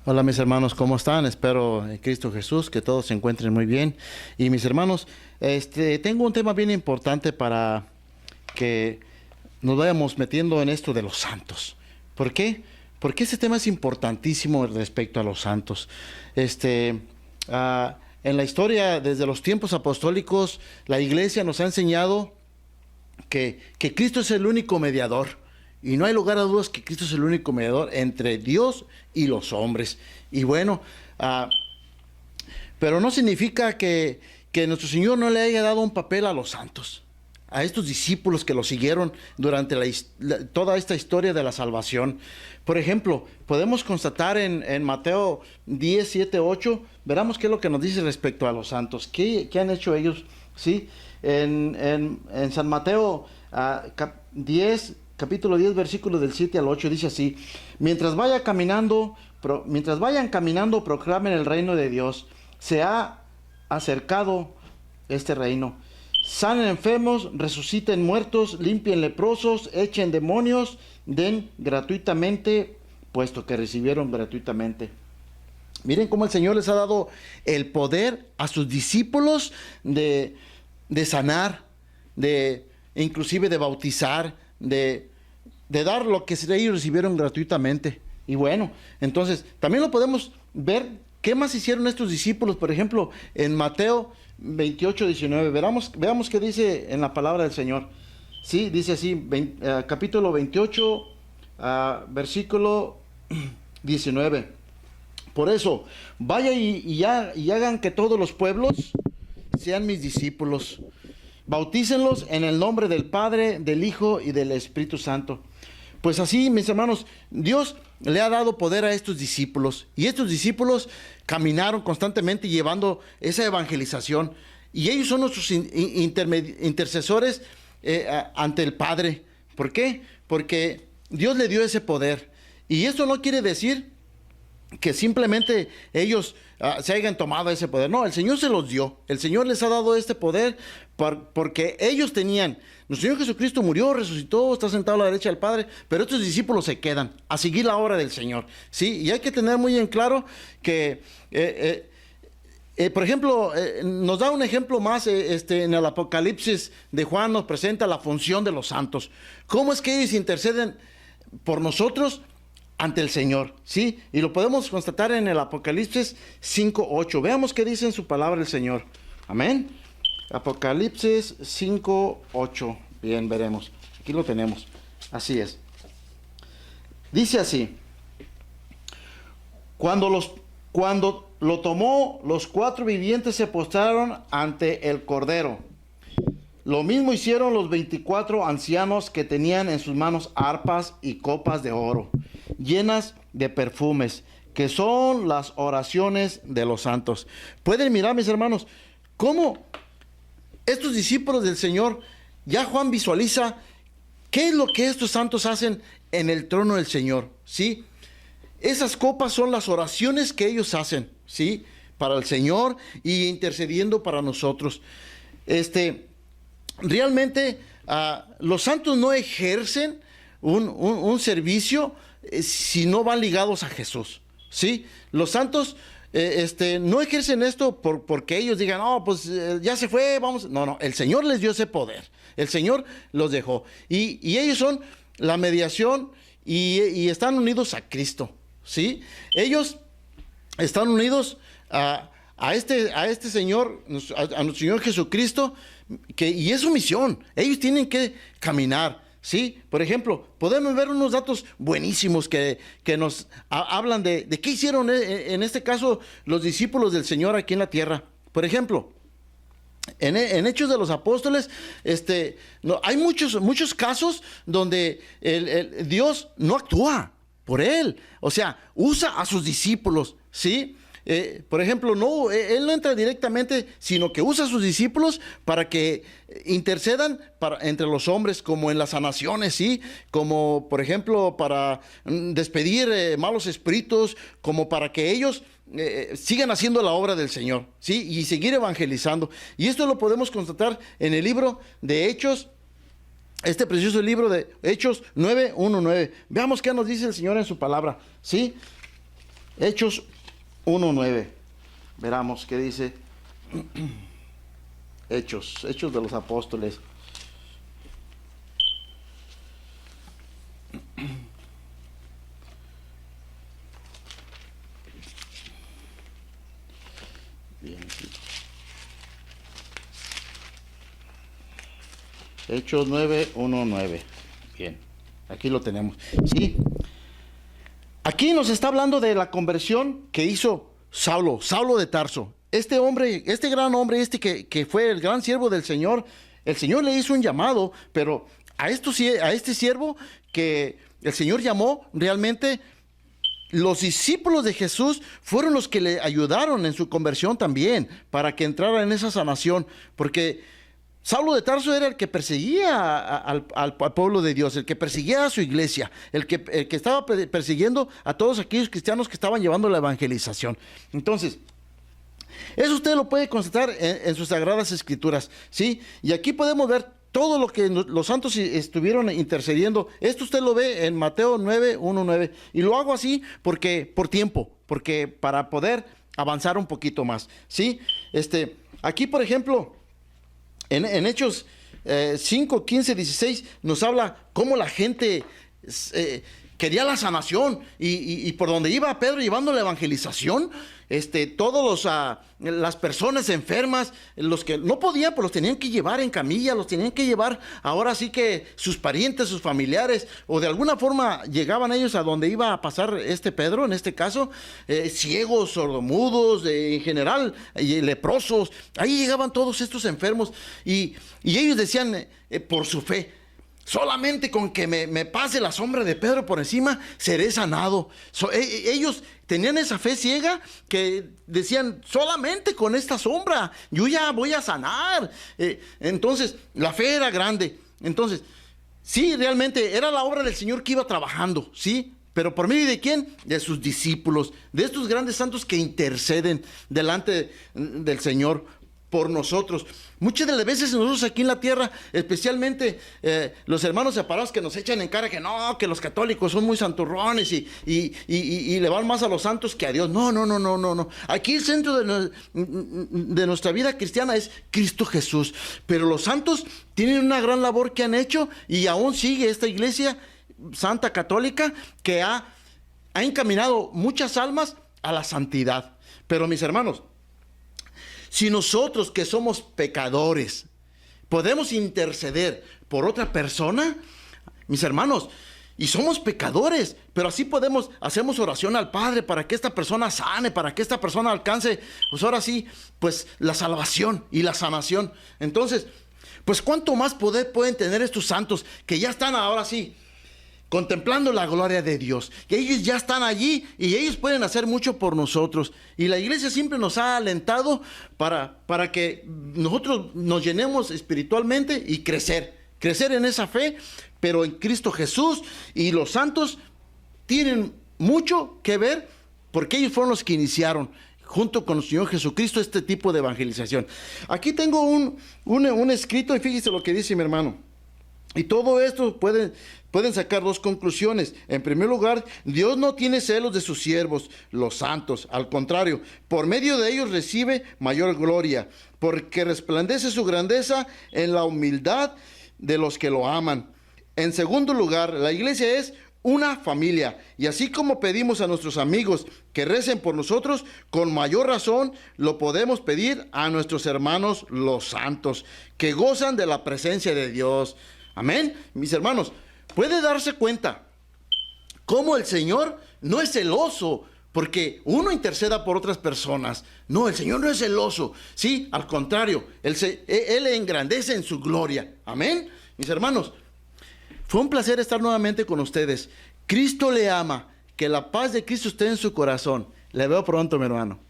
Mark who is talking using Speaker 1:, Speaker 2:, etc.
Speaker 1: Hola mis hermanos, ¿cómo están? Espero en Cristo Jesús que todos se encuentren muy bien. Y mis hermanos, tengo un tema bien importante para que nos vayamos metiendo en esto de los santos. ¿Por qué? Porque este tema es importantísimo respecto a los santos. En la historia, desde los tiempos apostólicos, la iglesia nos ha enseñado que Cristo es el único mediador. Y no hay lugar a dudas que Cristo es el único mediador entre Dios y los hombres. Y bueno, pero no significa que nuestro Señor no le haya dado un papel a los santos, a estos discípulos que lo siguieron durante toda esta historia de la salvación. Por ejemplo, podemos constatar en Mateo 10, 7, 8, veramos qué es lo que nos dice respecto a los santos. ¿Qué han hecho ellos? ¿Sí? En San Mateo 10, capítulo 10, versículos del 7 al 8, dice así: mientras vayan caminando, proclamen el reino de Dios. Se ha acercado este reino. Sanen enfermos, resuciten muertos, limpien leprosos, echen demonios, den gratuitamente, puesto que recibieron gratuitamente. Miren cómo el Señor les ha dado el poder a sus discípulos de sanar, inclusive de bautizar, de dar lo que ellos recibieron gratuitamente. Y bueno, entonces también lo podemos ver. ¿Qué más hicieron estos discípulos? Por ejemplo, en Mateo 28, 19, veamos qué dice en la palabra del Señor. Sí, dice así, capítulo 28, versículo 19. Por eso, vaya y hagan que todos los pueblos sean mis discípulos. Bautícenlos en el nombre del Padre, del Hijo y del Espíritu Santo. Pues así, mis hermanos, Dios le ha dado poder a estos discípulos. Y estos discípulos caminaron constantemente llevando esa evangelización. Y ellos son nuestros intercesores ante el Padre. ¿Por qué? Porque Dios le dio ese poder. Y esto no quiere decir que simplemente ellos se hayan tomado ese poder. No, el Señor se los dio. El Señor les ha dado este poder porque ellos tenían. Nuestro Señor Jesucristo murió, resucitó, está sentado a la derecha del Padre, pero estos discípulos se quedan a seguir la obra del Señor. ¿Sí? Y hay que tener muy en claro que, por ejemplo, nos da un ejemplo más en el Apocalipsis de Juan, nos presenta la función de los santos. ¿Cómo es que ellos interceden por nosotros ante el Señor? ¿Sí? Y lo podemos constatar en el Apocalipsis 5:8. Veamos qué dice en su palabra el Señor. Amén. Apocalipsis 5:8. Bien, veremos. Aquí lo tenemos. Así es. Dice así: Cuando lo tomó, los cuatro vivientes se postraron ante el Cordero. Lo mismo hicieron los 24 ancianos que tenían en sus manos arpas y copas de oro, llenas de perfumes, que son las oraciones de los santos. Pueden mirar, mis hermanos, cómo estos discípulos del Señor, ya Juan visualiza qué es lo que estos santos hacen en el trono del Señor, ¿sí? Esas copas son las oraciones que ellos hacen, ¿sí? Para el Señor y intercediendo para nosotros. Realmente los santos no ejercen un servicio si no van ligados a Jesús, ¿sí? Los santos no ejercen esto porque ellos digan, no, pues ya se fue, vamos. No, el Señor les dio ese poder, el Señor los dejó. Y ellos son la mediación y están unidos a Cristo, ¿sí? Ellos están unidos a este Señor, a nuestro Señor Jesucristo, y es su misión. Ellos tienen que caminar, ¿sí? Por ejemplo, podemos ver unos datos buenísimos que nos hablan de qué hicieron en este caso los discípulos del Señor aquí en la tierra. Por ejemplo, en Hechos de los Apóstoles, hay muchos casos donde Dios no actúa por él. O sea, usa a sus discípulos, ¿sí? Por ejemplo, él no entra directamente, sino que usa a sus discípulos para que intercedan entre los hombres, como en las sanaciones, ¿sí? Como, por ejemplo, para despedir malos espíritus, como para que ellos sigan haciendo la obra del Señor, ¿sí? Y seguir evangelizando. Y esto lo podemos constatar en el libro de Hechos, este precioso libro de Hechos 9:1-9. Veamos qué nos dice el Señor en su palabra, ¿sí? Hechos 1:9. Veramos qué dice. Hechos de los apóstoles. Bien. Hechos 9:1-9. Bien, aquí lo tenemos. Sí, aquí nos está hablando de la conversión que hizo Saulo de Tarso. Este hombre, este gran hombre, que fue el gran siervo del Señor, el Señor le hizo un llamado, pero a este siervo que el Señor llamó, realmente los discípulos de Jesús fueron los que le ayudaron en su conversión también, para que entrara en esa sanación, porque Saulo de Tarso era el que perseguía al pueblo de Dios, el que perseguía a su iglesia, el que estaba persiguiendo a todos aquellos cristianos que estaban llevando la evangelización. Entonces, eso usted lo puede constatar en sus sagradas escrituras, ¿sí? Y aquí podemos ver todo lo que los santos estuvieron intercediendo. Esto usted lo ve en Mateo 9:1-9. Y lo hago así porque para poder avanzar un poquito más, ¿sí? Aquí, por ejemplo, en Hechos 5, 15, 16, nos habla cómo la gente quería la sanación y por donde iba Pedro llevando la evangelización, todos las personas enfermas, los que no podían, pues los tenían que llevar en camilla, los tenían que llevar ahora sí que sus parientes, sus familiares, o de alguna forma llegaban ellos a donde iba a pasar Pedro, en este caso, ciegos, sordomudos, en general, leprosos, ahí llegaban todos estos enfermos y ellos decían, por su fe, solamente con que me pase la sombra de Pedro por encima, seré sanado. Ellos tenían esa fe ciega que decían, solamente con esta sombra, yo ya voy a sanar. Entonces, la fe era grande. Entonces, sí, realmente era la obra del Señor que iba trabajando, ¿sí? Pero ¿por medio de quién? De sus discípulos, de estos grandes santos que interceden delante del Señor por nosotros. Muchas de las veces nosotros aquí en la tierra, especialmente los hermanos separados que nos echan en cara que no, que los católicos son muy santurrones y le van más a los santos que a Dios. No. Aquí el centro de nuestra vida cristiana es Cristo Jesús. Pero los santos tienen una gran labor que han hecho y aún sigue esta iglesia santa católica que ha encaminado muchas almas a la santidad. Pero mis hermanos, si nosotros que somos pecadores podemos interceder por otra persona, mis hermanos, y somos pecadores, pero así hacemos oración al Padre para que esta persona sane, para que esta persona alcance, pues ahora sí, pues la salvación y la sanación. Entonces, pues cuánto más poder pueden tener estos santos que ya están ahora sí contemplando la gloria de Dios, que ellos ya están allí y ellos pueden hacer mucho por nosotros. Y la iglesia siempre nos ha alentado para que nosotros nos llenemos espiritualmente y crecer en esa fe, pero en Cristo Jesús. Y los santos tienen mucho que ver porque ellos fueron los que iniciaron junto con el Señor Jesucristo este tipo de evangelización. Aquí tengo un escrito y fíjese lo que dice mi hermano. Y todo esto pueden sacar dos conclusiones. En primer lugar, Dios no tiene celos de sus siervos, los santos. Al contrario, por medio de ellos recibe mayor gloria, porque resplandece su grandeza en la humildad de los que lo aman. En segundo lugar, la iglesia es una familia. Y así como pedimos a nuestros amigos que recen por nosotros, con mayor razón lo podemos pedir a nuestros hermanos los santos, que gozan de la presencia de Dios. Amén. Mis hermanos, puede darse cuenta cómo el Señor no es celoso porque uno interceda por otras personas. No, el Señor no es celoso. Sí, al contrario, Él engrandece en su gloria. Amén. Mis hermanos, fue un placer estar nuevamente con ustedes. Cristo le ama. Que la paz de Cristo esté en su corazón. Le veo pronto, mi hermano.